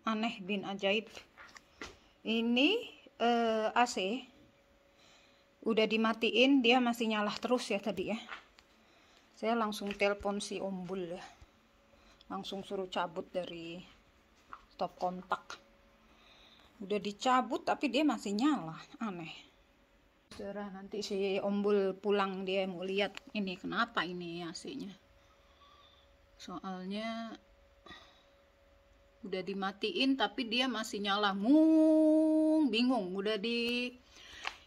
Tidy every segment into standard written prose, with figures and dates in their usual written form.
aneh bin ajaib. Ini AC udah dimatiin, dia masih nyala terus ya tadi ya. Saya langsung telepon si Ombul ya, langsung suruh cabut dari stop kontak. Udah dicabut tapi dia masih nyala, aneh. Saudara, nanti si Ombul pulang dia mau lihat ini kenapa ini AC-nya. Soalnya udah dimatiin tapi dia masih nyala, bingung.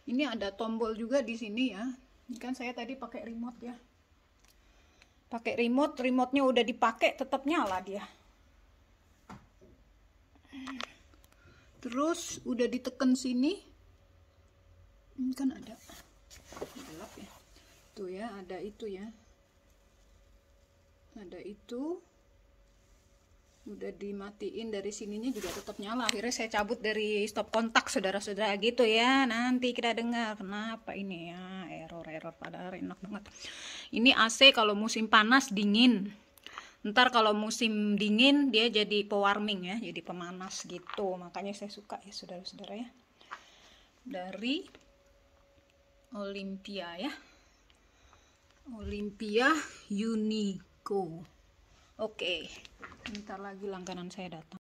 Ini ada tombol juga di sini ya. Ini kan saya tadi pakai remote ya. Pakai remote-nya udah dipakai tetap nyala dia. Terus udah diteken sini. Ini kan ada gelap ya. Tuh ya, ada itu ya. Ada itu. Udah dimatiin dari sininya juga tetap nyala. Akhirnya saya cabut dari stop kontak, saudara-saudara, gitu ya. Nanti kita dengar kenapa ini ya, error padahal enak banget. Ini AC kalau musim panas dingin. Ntar kalau musim dingin dia jadi pewarming ya, jadi pemanas gitu. Makanya saya suka ya saudara-saudara ya. Dari Olympia ya. Olympia Unico. Oke, bentar lagi langganan saya datang.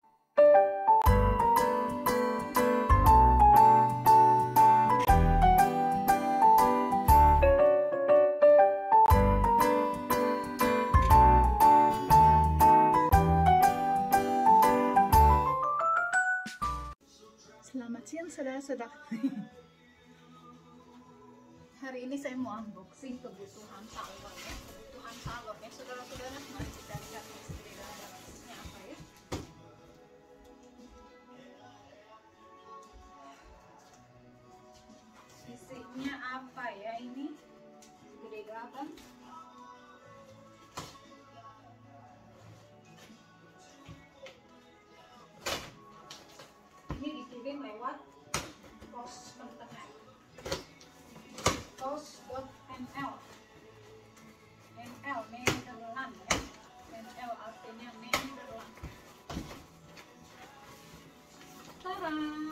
Selamat siang saudara-saudara. Hari ini saya mau unboxing kebutuhan salon ya. Kebutuhan salon ya saudara-saudara. Mari kita lihat di dalam isinya apa ya. Isinya apa ya ini? Gede banget. Ini dikirim lewat pos kontainer. Pos.nl. NL Nederland ya. NL artinya Nederland. Tarang.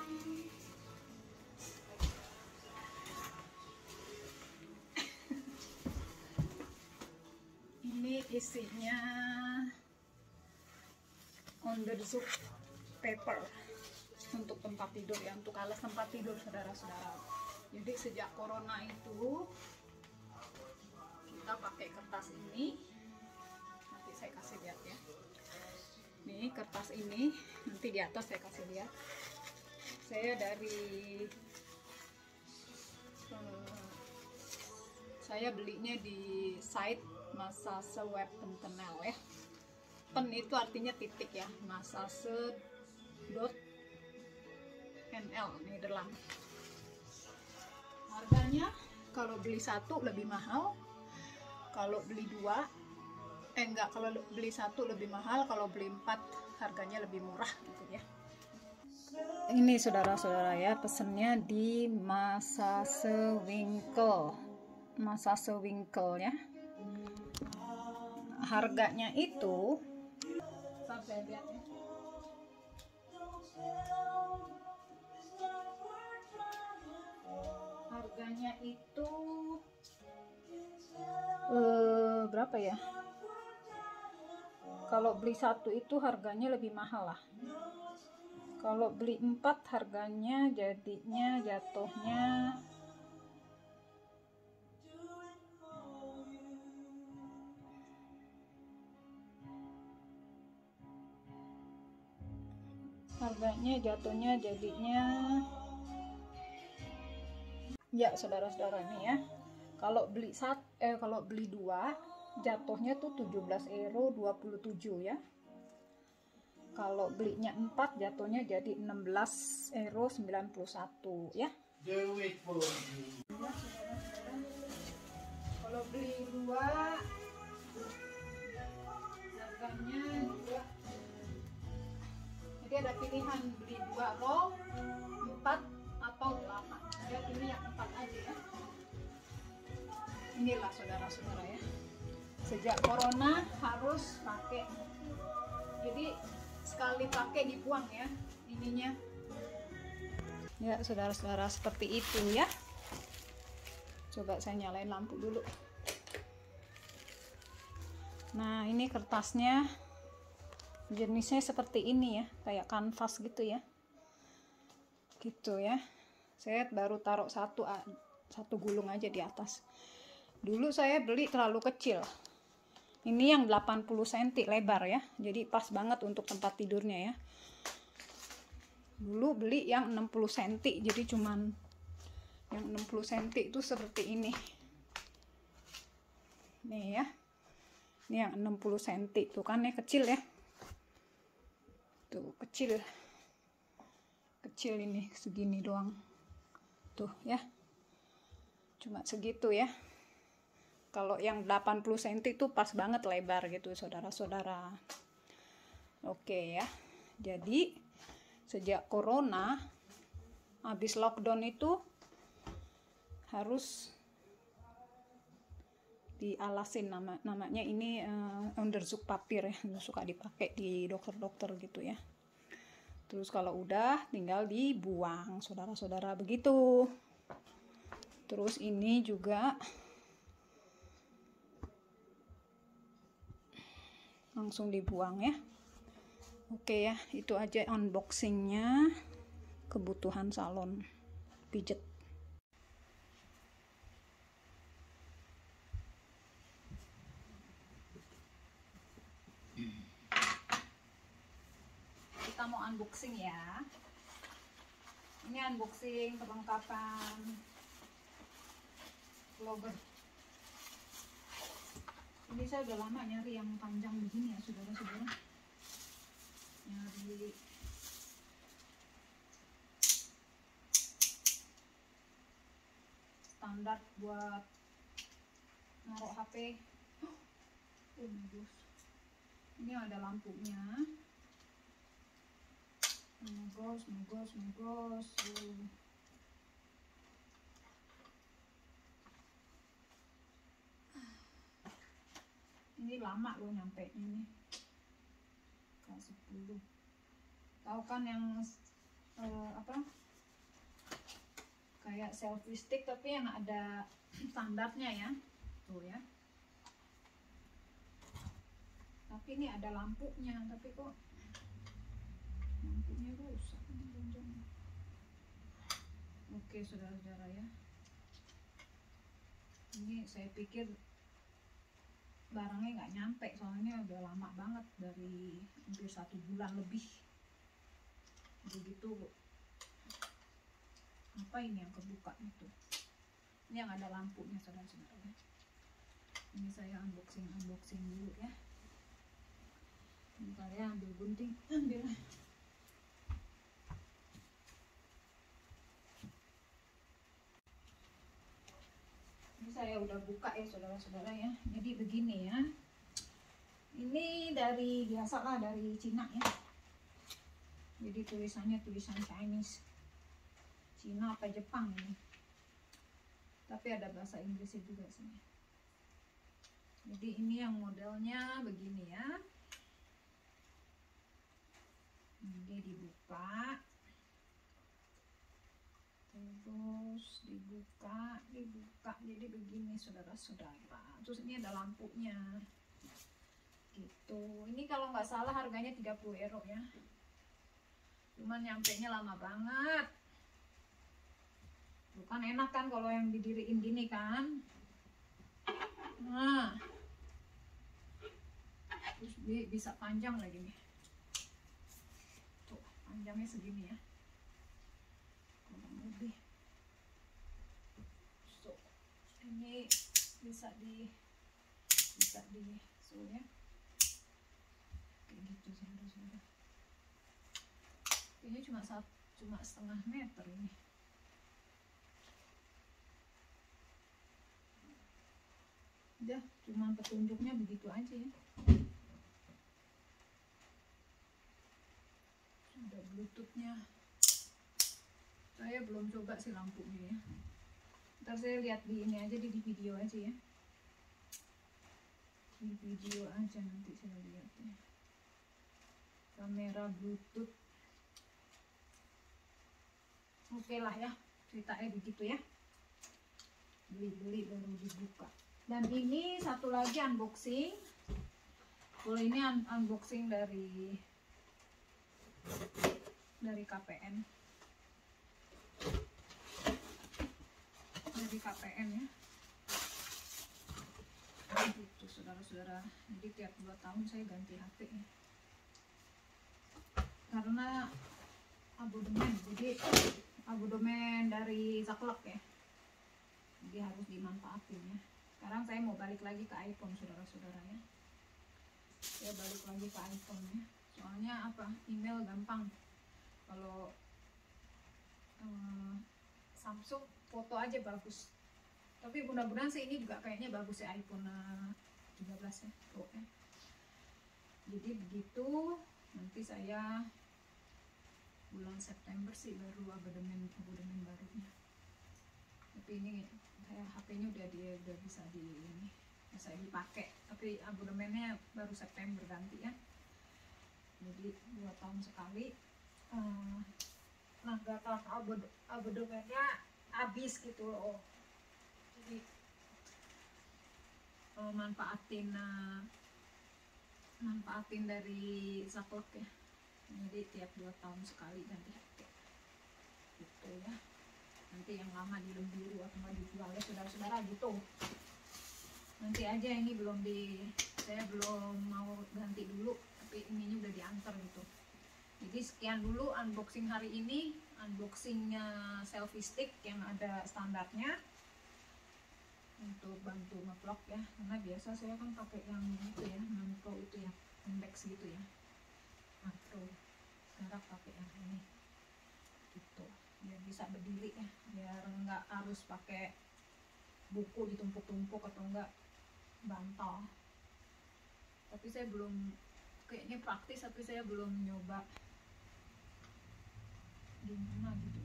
Ini isinya underzook paper untuk tempat tidur ya, untuk alas tempat tidur saudara-saudara. Jadi sejak corona itu kita pakai kertas ini. Nanti saya kasih lihat ya. Nih kertas ini, nanti di atas saya kasih lihat. Saya belinya di site Massaseweb.nl ya. Pen itu artinya titik ya, massase.nl Nederland. Harganya kalau beli satu lebih mahal, kalau beli dua kalau beli satu lebih mahal, kalau beli 4 harganya lebih murah gitu ya. Ini saudara-saudara ya, pesennya di Massasewinkel ya. Harganya itu saya lihat ya. Harganya itu berapa ya? Kalau beli satu itu harganya lebih mahal lah. Kalau beli 4 harganya jatuhnya jadinya ya saudara-saudara ini ya. Kalau beli 2 jatuhnya tuh 17,27 ya. Kalau belinya 4 jatuhnya jadi 16,91 ya. Kalau beli 2 harganya juga. Jadi ada pilihan beli 2 roll, 4 atau 8. Saya pilih yang 4 aja ya. Inilah saudara-saudara ya. Sejak corona harus pakai. Jadi sekali pakai dibuang ya ininya. Ya saudara-saudara, seperti itu ya. Coba saya nyalain lampu dulu. Nah ini kertasnya jenisnya seperti ini ya, kayak kanvas gitu ya, gitu ya. Saya baru taruh satu gulung aja di atas. Dulu saya beli terlalu kecil, ini yang 80 cm lebar ya, jadi pas banget untuk tempat tidurnya ya. Dulu beli yang 60 cm, jadi cuman yang 60 cm itu seperti ini nih ya. Ini yang 60 cm tuh kan ya, kecil ya, tuh kecil ini segini doang tuh ya, cuma segitu ya. Kalau yang 80 cm itu pas banget lebar gitu saudara-saudara. Oke ya, jadi sejak corona habis lockdown itu harus dialasin, namanya ini Onderzoekpapier ya, suka dipakai di dokter-dokter gitu ya. Terus kalau udah tinggal dibuang saudara-saudara, begitu. Terus ini juga langsung dibuang ya. Oke ya, itu aja unboxingnya kebutuhan salon pijet. Kita mau unboxing ya. Ini unboxing perlengkapan vlogger. Ini saya udah lama nyari yang panjang begini ya saudara-saudara. Nyari standar buat naruh HP. Oh bagus. Ini ada lampunya. Megos. Ini lama loh nyampe ini. K10. Tahu kan yang apa? Kayak selfie stick tapi yang ada standarnya ya. Tuh ya. Tapi ini ada lampunya, tapi kok lampunya rusak. Oke saudara-saudara ya, ini saya pikir barangnya nggak nyampe, soalnya udah lama banget, dari hampir 1 bulan lebih. Begitu apa ini yang kebuka itu, ini yang ada lampunya saudara-saudara ya. Ini saya unboxing dulu ya. Bentar ya, ambil gunting, ambil. Ini saya udah buka ya saudara-saudara ya. Jadi begini ya. Ini dari biasalah dari Cina ya. Jadi tulisannya tulisan Chinese. Cina apa Jepang ini. Tapi ada bahasa Inggrisnya juga sih. Jadi ini yang modelnya begini ya. Ini dibuka. Terus dibuka, jadi begini saudara-saudara. Terus ini ada lampunya gitu. Ini kalau nggak salah harganya 30 euro ya, cuman nyampenya lama banget. Bukan enak kan kalau yang didiriin gini kan. Nah terus bisa panjang lagi nih, tuh panjangnya segini ya, lebih. So, ini bisa di so ya, kayak gitu saudara-saudara. Ini cuma setengah meter ini. Udah, cuma petunjuknya begitu aja ya. Ada bluetoothnya. Saya belum coba sih lampunya ya. Ntar saya lihat di ini aja, di video aja ya. Di video aja nanti saya lihat ya. kamera bluetooth. Oke lah ya, ceritanya begitu ya. Beli baru dibuka. Dan ini satu lagi unboxing. Kalau ini unboxing dari KPN. Dari KPN ya. Gitu saudara-saudara. Jadi tiap 2 tahun saya ganti HP ya. Karena abodemen. Jadi abodemen dari Zaklek ya. Jadi harus dimanfaatin ya. Sekarang saya mau balik lagi ke iPhone saudara-saudara ya. Saya balik lagi ke iPhone ya. Soalnya apa? Email gampang. Kalau Samsung foto aja bagus. Tapi mudah-mudahan sih ini juga kayaknya bagus ya, iPhone 13 ya Pro ya. Jadi begitu. Nanti saya bulan September sih baru abodemen barunya. Tapi ini saya HP-nya udah bisa dipakai. Tapi abodemennya baru September ganti ya. Jadi 2 tahun sekali. Nah gak tahu abodemennya habis gitu loh. Jadi manfaatin dari Zaklek ya. Jadi tiap 2 tahun sekali ganti HP gitu ya. Nanti yang lama dilembiru atau nggak dijual ya saudara-saudara gitu. Nanti aja, ini saya belum mau ganti dulu, tapi ininya udah diantar gitu. Jadi sekian dulu unboxing hari ini. Unboxingnya selfie stick yang ada standarnya untuk bantu ngevlog ya. Karena biasa saya kan pakai yang itu ya, macro itu ya, index gitu ya, macro. Sekarang pakai yang ini gitu, biar bisa berdiri ya, biar nggak harus pakai buku ditumpuk-tumpuk atau enggak bantal. Tapi saya belum, kayaknya praktis, tapi saya belum nyoba gimana gitu.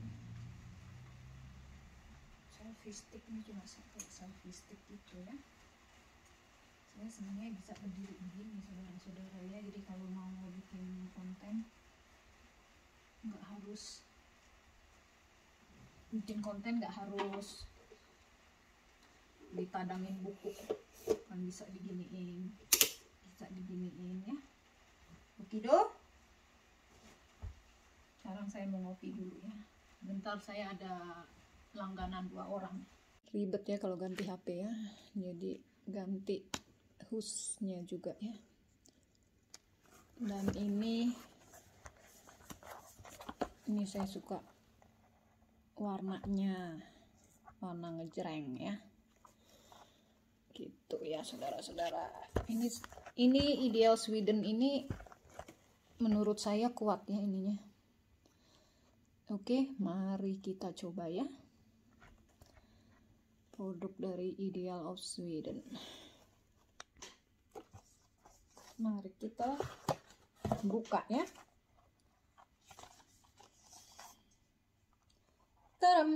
Selfie stick ini cuma pakai selfie stick gitu ya. Saya sebenarnya bisa berdiri begini saudara-saudara ya. Jadi kalau mau bikin konten nggak harus ditadangin buku, kan bisa diginiin ya. Okido. Sekarang saya mau ngopi dulu ya. Bentar, saya ada langganan 2 orang. Ribet ya kalau ganti HP ya. Jadi ganti hostnya juga ya. Dan ini saya suka warnanya, warna ngejreng ya. Gitu ya saudara-saudara. Ini Ideal Sweden ini menurut saya kuat ya ininya. Oke, mari kita coba ya. Produk dari Ideal of Sweden. Mari kita buka ya. Tadam.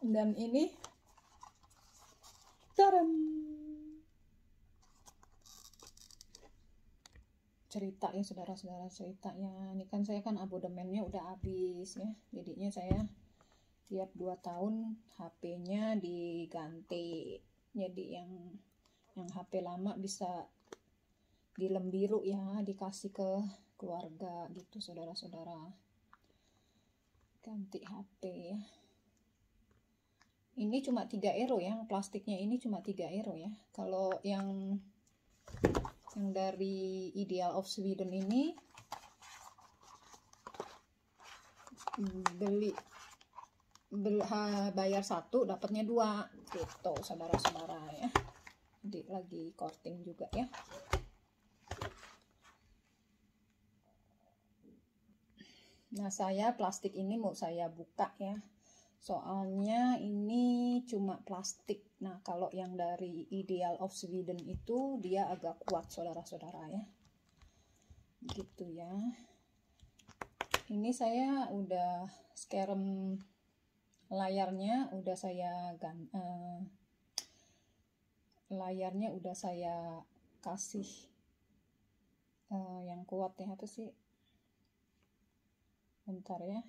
Dan ini tadam. Cerita ya saudara-saudara, ceritanya. Ini kan saya kan abodemennya udah habis ya. Jadinya saya tiap 2 tahun HP-nya diganti. Jadi yang HP lama bisa dilembiru ya, dikasih ke keluarga gitu saudara-saudara. Ganti HP ya. Ini cuma 3 euro ya, plastiknya ini cuma 3 euro ya. Kalau yang dari Ideal of Sweden ini bayar 1 dapatnya 2 gitu saudara-saudara ya. Jadi lagi coating juga ya. Nah saya plastik ini mau saya buka ya, soalnya ini cuma plastik. Nah kalau yang dari Ideal of Sweden itu dia agak kuat saudara-saudara ya, gitu ya. Ini saya udah skerem layarnya udah saya kasih yang kuat ya, apa sih, bentar ya,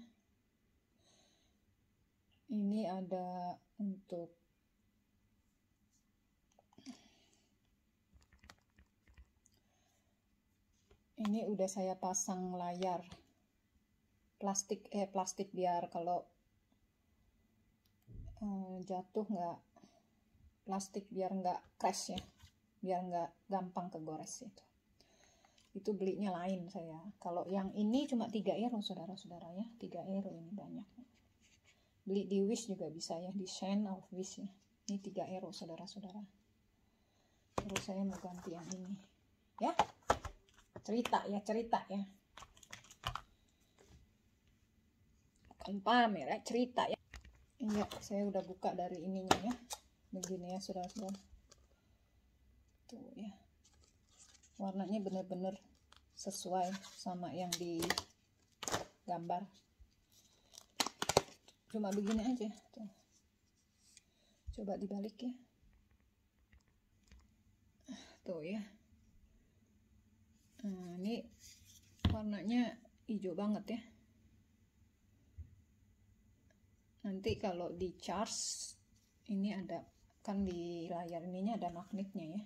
ini ada untuk ini udah saya pasang layar plastik biar kalau jatuh nggak, plastik biar nggak crash ya, biar nggak gampang kegores itu belinya lain saya. Kalau yang ini cuma 3 euro saudara-saudara ya, 3 euro ini banyak. Beli di Wish juga bisa ya, di Chain of Wish ya. Ini 3 euro saudara-saudara. Terus saya mau ganti yang ini ya, cerita ya, bukan pamer ya, cerita ya. Iya, saya udah buka dari ininya ya, begini ya saudara-saudara. Tuh ya, warnanya bener-bener sesuai sama yang di gambar. Cuma begini aja tuh. Coba dibalik ya, tuh ya. Nah, ini warnanya hijau banget ya. Nanti kalau di charge ini ada kan di layar ininya ada magnetnya ya.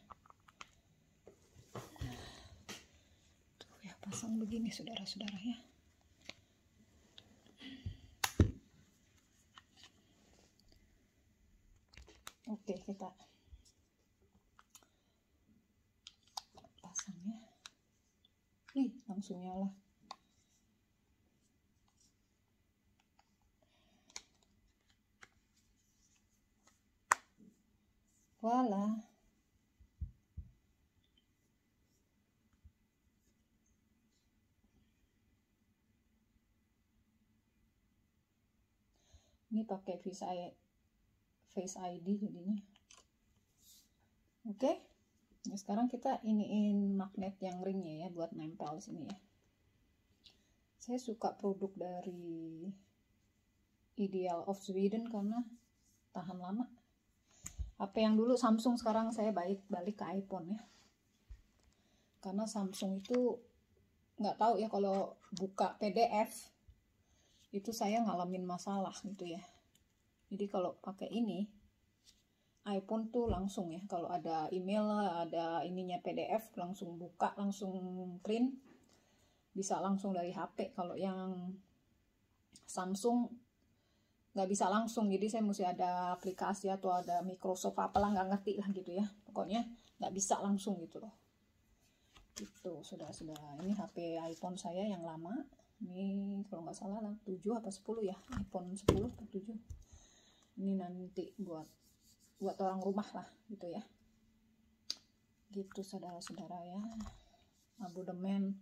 Tuh ya, pasang begini saudara-saudara ya. Oke, kita pasang ya. Ih, langsung nyala. Voila. Ini pakai Face ID jadinya. Oke. Nah, sekarang kita iniin magnet yang ringnya ya buat nempel sini ya. Saya suka produk dari Ideal of Sweden karena tahan lama. HP yang dulu Samsung, sekarang saya balik ke iPhone ya. Karena Samsung itu nggak tahu ya, kalau buka PDF itu saya ngalamin masalah gitu ya. Jadi kalau pakai ini iPhone tuh langsung ya, kalau ada email, ada ininya PDF, langsung buka, langsung print, bisa langsung dari HP. Kalau yang Samsung nggak bisa langsung, jadi saya mesti ada aplikasi atau ada Microsoft apalah, nggak ngerti lah gitu ya, pokoknya nggak bisa langsung gitu loh. Itu saudara-saudara, ini HP iPhone saya yang lama, ini kalau nggak salah 7 apa 10 ya, iPhone 10 atau 7. Ini nanti buat orang rumah lah gitu ya, gitu saudara-saudara ya. Abodemen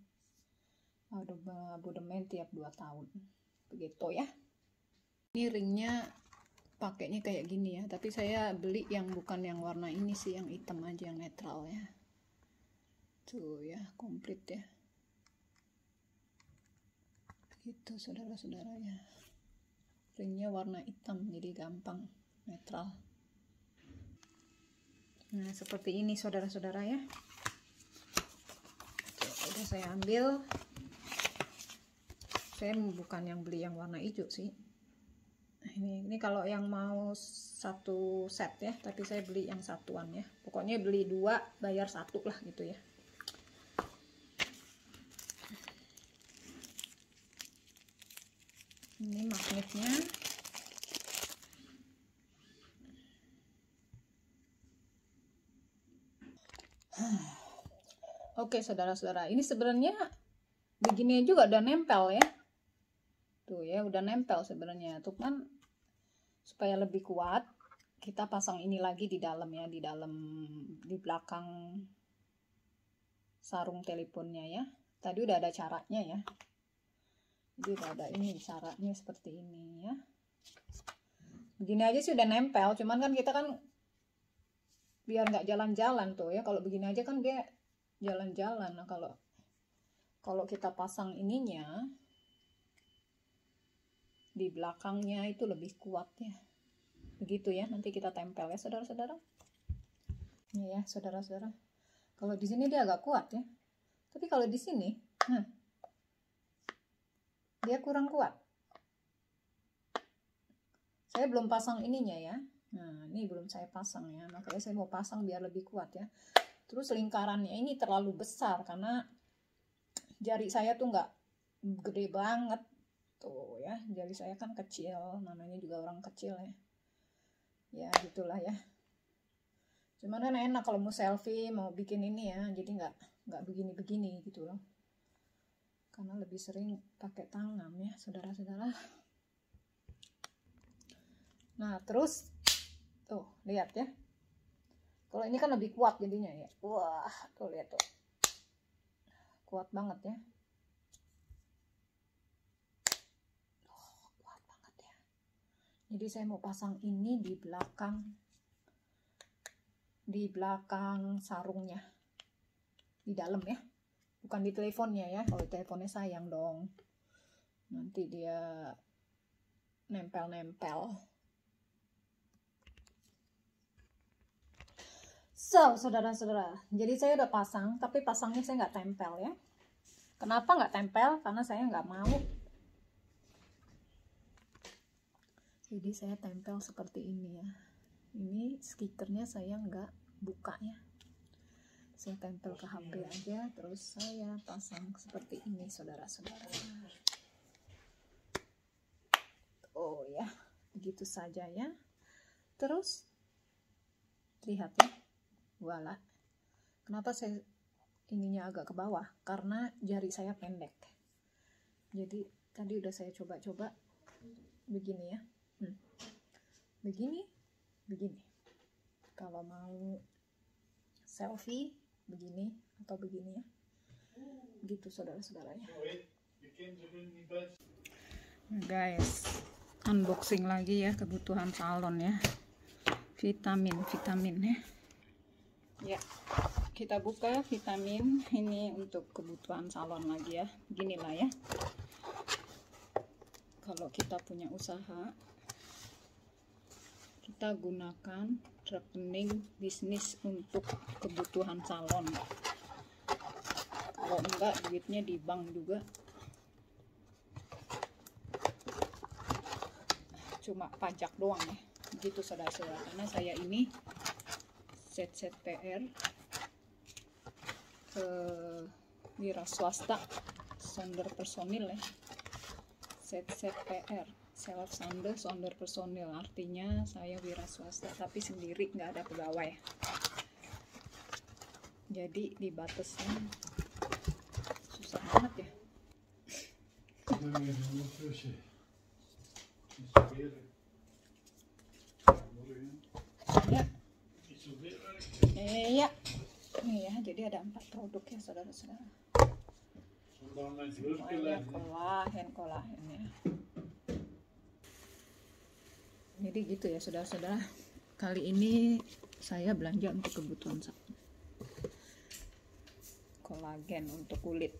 tiap 2 tahun begitu ya. Ini ringnya pakainya kayak gini ya, tapi saya beli yang bukan yang warna ini sih, yang hitam aja, yang netral ya. Tuh ya, komplit ya. Gitu saudara-saudara ya. Ringnya warna hitam jadi gampang, netral. Nah, seperti ini saudara-saudara ya. Tuh, udah saya ambil. Saya bukan yang beli yang warna hijau sih. Ini kalau yang mau 1 set ya, tapi saya beli yang satuan ya. Pokoknya beli 2 bayar 1 lah gitu ya. Ini magnetnya. Oke saudara-saudara, ini sebenarnya begini juga udah nempel ya. Tuh ya, udah nempel sebenarnya. Tuh kan, supaya lebih kuat kita pasang ini lagi di dalam ya, di belakang sarung teleponnya ya. Tadi udah ada caranya ya, jadi udah ada ini caranya seperti ini ya. Begini aja sih udah nempel, cuman kan kita kan biar nggak jalan-jalan tuh ya, kalau begini aja kan dia jalan-jalan. Nah, kalau kita pasang ininya di belakangnya itu lebih kuat ya. Begitu ya, nanti kita tempel ya saudara-saudara. Ini ya saudara-saudara. Kalau di sini dia agak kuat ya. Tapi kalau di sini, dia kurang kuat. Saya belum pasang ininya ya. Nah, ini belum saya pasang ya. Makanya saya mau pasang biar lebih kuat ya. Terus lingkarannya ini terlalu besar karena jari saya tuh nggak gede banget. Tuh ya, jari saya kan kecil. Namanya juga orang kecil ya. Ya, gitulah ya. Cuman kan enak kalau mau selfie, mau bikin ini ya. Jadi nggak begini-begini gitu loh. Karena lebih sering pakai tangan ya, saudara-saudara. Nah, terus tuh, lihat ya. Kalau ini kan lebih kuat jadinya ya. Wah, tuh lihat tuh. Kuat banget ya. Oh, kuat banget ya. Jadi saya mau pasang ini di belakang sarungnya. Di dalam ya. Bukan di teleponnya ya. Kalau teleponnya sayang dong. Nanti dia nempel-nempel. So, saudara-saudara, jadi saya udah pasang, tapi pasangnya saya nggak tempel ya. Kenapa nggak tempel? Karena saya nggak mau. Jadi saya tempel seperti ini ya. Ini stikernya saya nggak buka ya. Saya tempel ke HP aja, terus saya pasang seperti ini, saudara-saudara. Oh ya, begitu saja ya. Terus, lihat ya. Voila. Kenapa saya ininya agak ke bawah? Karena jari saya pendek. Jadi tadi udah saya coba-coba begini ya. Begini. Kalau mau selfie begini atau begini ya. Begitu saudara-saudara ya. Guys, unboxing lagi ya kebutuhan salon ya. Vitamin ya. Ya, kita buka vitamin ini untuk kebutuhan salon lagi ya. Beginilah ya. Kalau kita punya usaha, kita gunakan rekening bisnis untuk kebutuhan salon. Kalau enggak, duitnya di bank juga. Cuma pajak doang ya. Begitu saudara-saudara. Karena saya ini set PR ke wira swasta, sounder personil ya. Set PR, self sounder personil, artinya saya wira swasta tapi sendiri, nggak ada pegawai. Jadi dibatasnya susah banget ya. Ya. Nih ya, jadi ada 4 produk ya saudara-saudara. Kolagen ya. Jadi gitu ya saudara-saudara. Kali ini saya belanja untuk kebutuhan kolagen untuk kulit.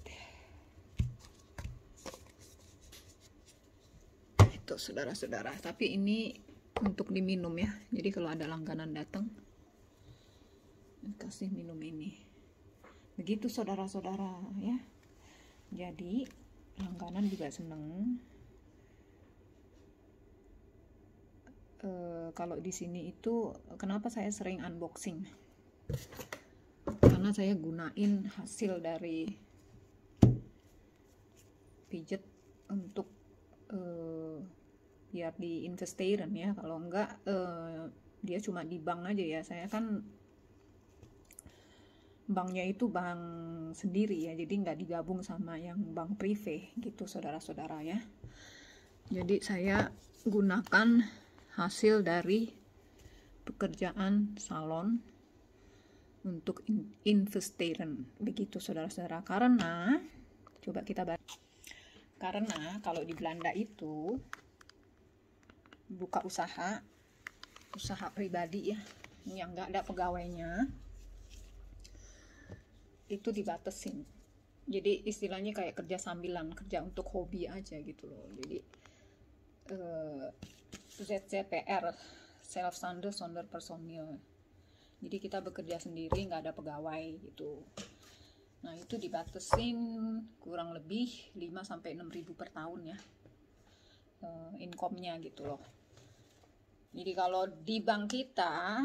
Itu saudara-saudara. Tapi ini untuk diminum ya. Jadi kalau ada langganan datang, kasih minum ini. Begitu saudara-saudara ya. Jadi langganan juga seneng. Kalau di sini itu kenapa saya sering unboxing? Karena saya gunain hasil dari pijet untuk biar diinvesterin ya. Kalau enggak dia cuma di bank aja ya. Saya kan banknya itu bank sendiri ya, jadi nggak digabung sama yang bank privé gitu saudara-saudara ya. Jadi saya gunakan hasil dari pekerjaan salon untuk investeran begitu saudara-saudara. Karena coba kita bahas. Karena kalau di Belanda itu buka usaha pribadi ya, yang nggak ada pegawainya, itu dibatasin. Jadi istilahnya kayak kerja sambilan, kerja untuk hobi aja gitu loh. Jadi ZZPR, Zelfstandig Zonder Personeel. Jadi kita bekerja sendiri, nggak ada pegawai gitu. Nah itu dibatasin kurang lebih 5-6 ribu per tahun ya, income-nya gitu loh. Jadi kalau di bank kita,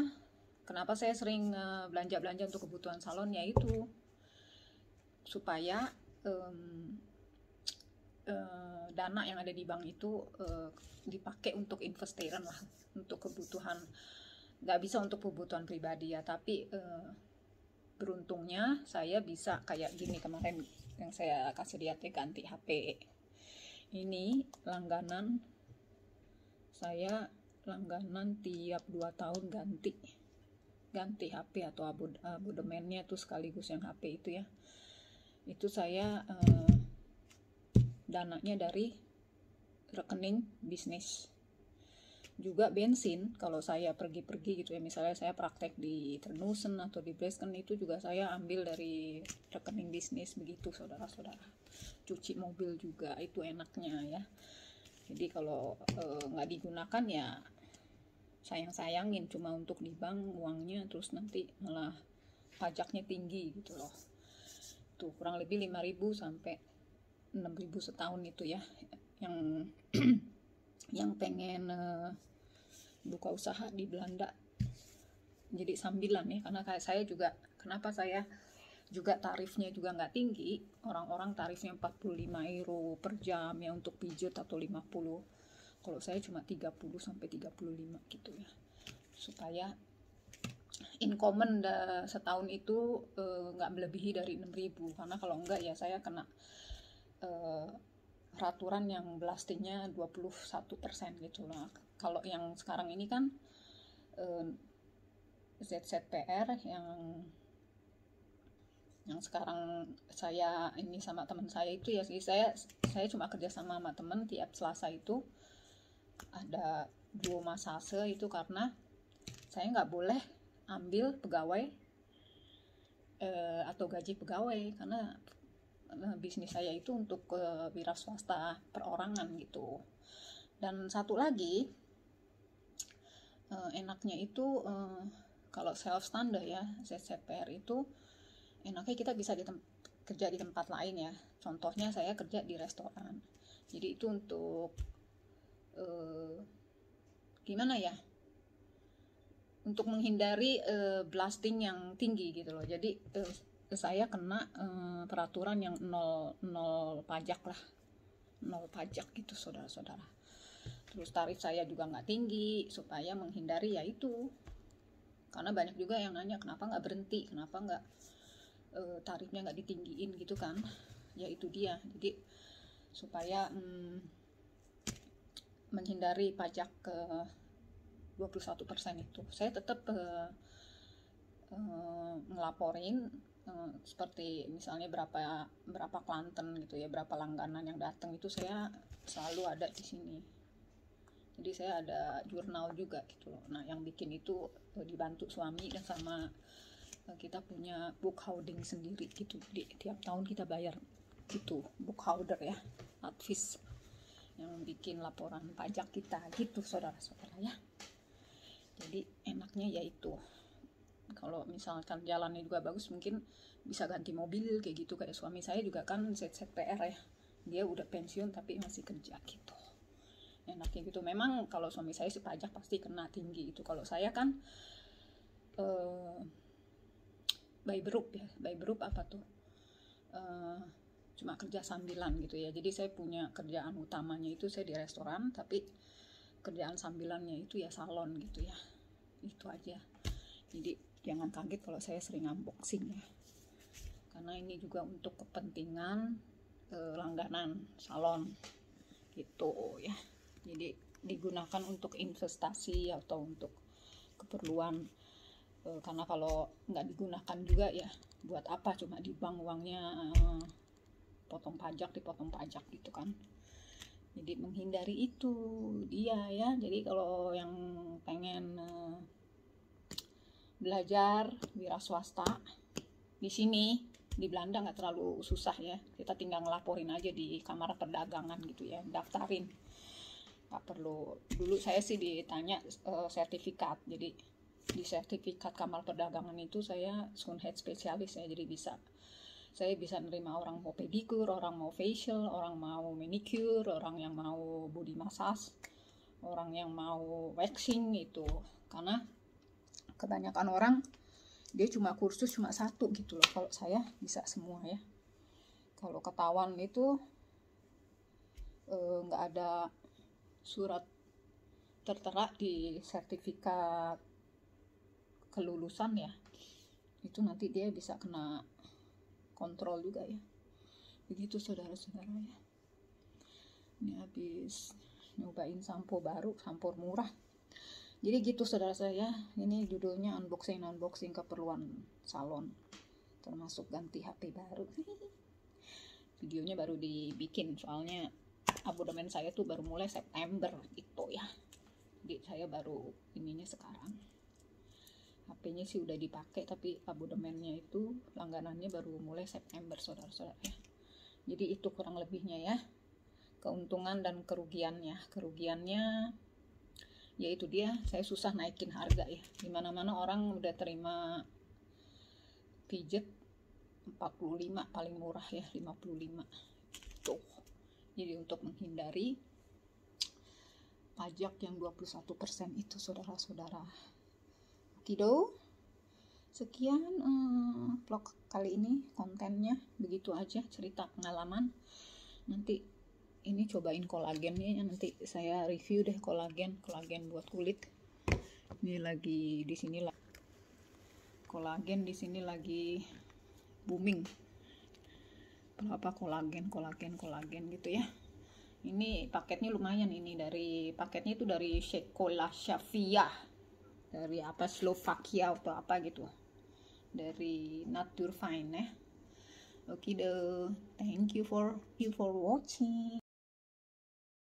kenapa saya sering belanja-belanja untuk kebutuhan salon, yaitu supaya dana yang ada di bank itu dipakai untuk investeran lah, untuk kebutuhan, nggak bisa untuk kebutuhan pribadi ya. Tapi beruntungnya saya bisa kayak gini kemarin yang saya kasih lihat ya, ganti HP. Ini langganan saya, langganan tiap 2 tahun ganti HP atau abodemennya tuh sekaligus yang HP itu ya. Itu saya dananya dari rekening bisnis. Juga bensin, kalau saya pergi-pergi gitu ya, misalnya saya praktek di Terneuzen atau di Breskens, itu juga saya ambil dari rekening bisnis begitu saudara-saudara. Cuci mobil juga itu enaknya ya. Jadi kalau nggak digunakan ya sayang-sayangin, cuma untuk di bank uangnya, terus nanti malah pajaknya tinggi gitu loh. Tuh kurang lebih 5.000 sampai 6.000 setahun itu ya, yang yang pengen buka usaha di Belanda. Jadi sambilan ya, karena kayak saya juga, kenapa saya juga tarifnya juga nggak tinggi. Orang-orang tarifnya 45 euro per jam ya untuk pijat, atau 50. Kalau saya cuma 30 sampai 35 gitu ya, supaya income setahun itu nggak melebihi dari 6.000. Karena kalau enggak ya saya kena peraturan yang blastingnya 21% gitu lah. Kalau yang sekarang ini kan ZZPR yang sekarang saya ini sama teman saya itu ya, saya cuma kerja sama teman tiap Selasa itu ada 2 masase itu, karena saya nggak boleh ambil pegawai atau gaji pegawai, karena bisnis saya itu untuk wira swasta perorangan gitu. Dan satu lagi enaknya itu kalau Zelfstandig ya, ZZPR itu enaknya kita bisa kerja di tempat lain ya. Contohnya saya kerja di restoran. Jadi itu untuk gimana ya, untuk menghindari blasting yang tinggi gitu loh. Jadi saya kena peraturan yang nol pajak lah, 0 pajak gitu saudara-saudara. Terus tarif saya juga nggak tinggi, supaya menghindari ya itu, karena banyak juga yang nanya kenapa nggak berhenti, kenapa nggak tarifnya nggak ditinggiin gitu kan. Ya itu dia, jadi supaya menghindari pajak ke 21% itu, saya tetap ngelaporin seperti misalnya berapa klanten gitu ya, berapa langganan yang datang, itu saya selalu ada di sini. Jadi saya ada jurnal juga gitu loh. Nah yang bikin itu dibantu suami, dan sama kita punya bookholding sendiri gitu. Jadi tiap tahun kita bayar itu bookholder ya, advis yang bikin laporan pajak kita gitu saudara-saudara ya. Jadi enaknya yaitu kalau misalkan jalannya juga bagus, mungkin bisa ganti mobil kayak gitu. Kayak suami saya juga kan ZZPR ya, dia udah pensiun tapi masih kerja gitu, enaknya gitu. Memang kalau suami saya sih pajak pasti kena tinggi itu. Kalau saya kan by berup ya, by berup apa tuh, cuma kerja sambilan gitu ya. Jadi saya punya kerjaan utamanya itu saya di restoran, tapi kerjaan sambilannya itu ya salon gitu ya, itu aja. Jadi jangan kaget kalau saya sering unboxing ya, karena ini juga untuk kepentingan langganan salon gitu ya. Jadi digunakan untuk investasi atau untuk keperluan, karena kalau nggak digunakan juga ya buat apa, cuma di bank uangnya dipotong pajak gitu kan. Jadi menghindari itu dia ya. Jadi kalau yang pengen belajar wira swasta di sini di Belanda nggak terlalu susah ya. Kita tinggal ngelaporin aja di Kamar Perdagangan gitu ya, daftarin. nggak perlu. Dulu saya sih ditanya sertifikat, jadi di sertifikat kamar perdagangan itu saya skin head spesialis ya, jadi saya bisa nerima orang mau pedicure, orang mau facial, orang mau manicure, orang yang mau body massage, orang yang mau waxing itu. Karena kebanyakan orang dia cuma kursus cuma satu gitu loh. Kalau saya bisa semua ya. Kalau ketahuan itu nggak ada surat tertera di sertifikat kelulusan ya, itu nanti dia bisa kena kontrol juga ya. Begitu saudara-saudara ya. Ini habis nyobain sampo baru, sampo murah. Jadi gitu saudara saya, ini judulnya unboxing keperluan salon, termasuk ganti HP baru. Videonya baru dibikin, soalnya abodemen saya tuh baru mulai September gitu ya. Jadi saya baru ininya sekarang. HP-nya sih udah dipakai, tapi abodemennya itu langganannya baru mulai September saudara-saudara ya. Jadi itu kurang lebihnya ya, keuntungan dan kerugiannya. Kerugiannya yaitu dia, saya susah naikin harga ya. Dimana-mana orang udah terima pijet 45 paling murah ya, 55 tuh. Jadi untuk menghindari pajak yang 21% itu saudara-saudara. Okido, sekian vlog kali ini, kontennya begitu aja, cerita pengalaman. Nanti ini cobain kolagennya, nanti saya review deh kolagen buat kulit. Ini lagi di sini lah, kolagen di sini lagi booming. Berapa kolagen gitu ya. Ini paketnya lumayan, ini dari paketnya itu dari Czechoslovakia, dari apa, Slovakia atau apa gitu, dari Naturefine ya. Oke, thank you for watching.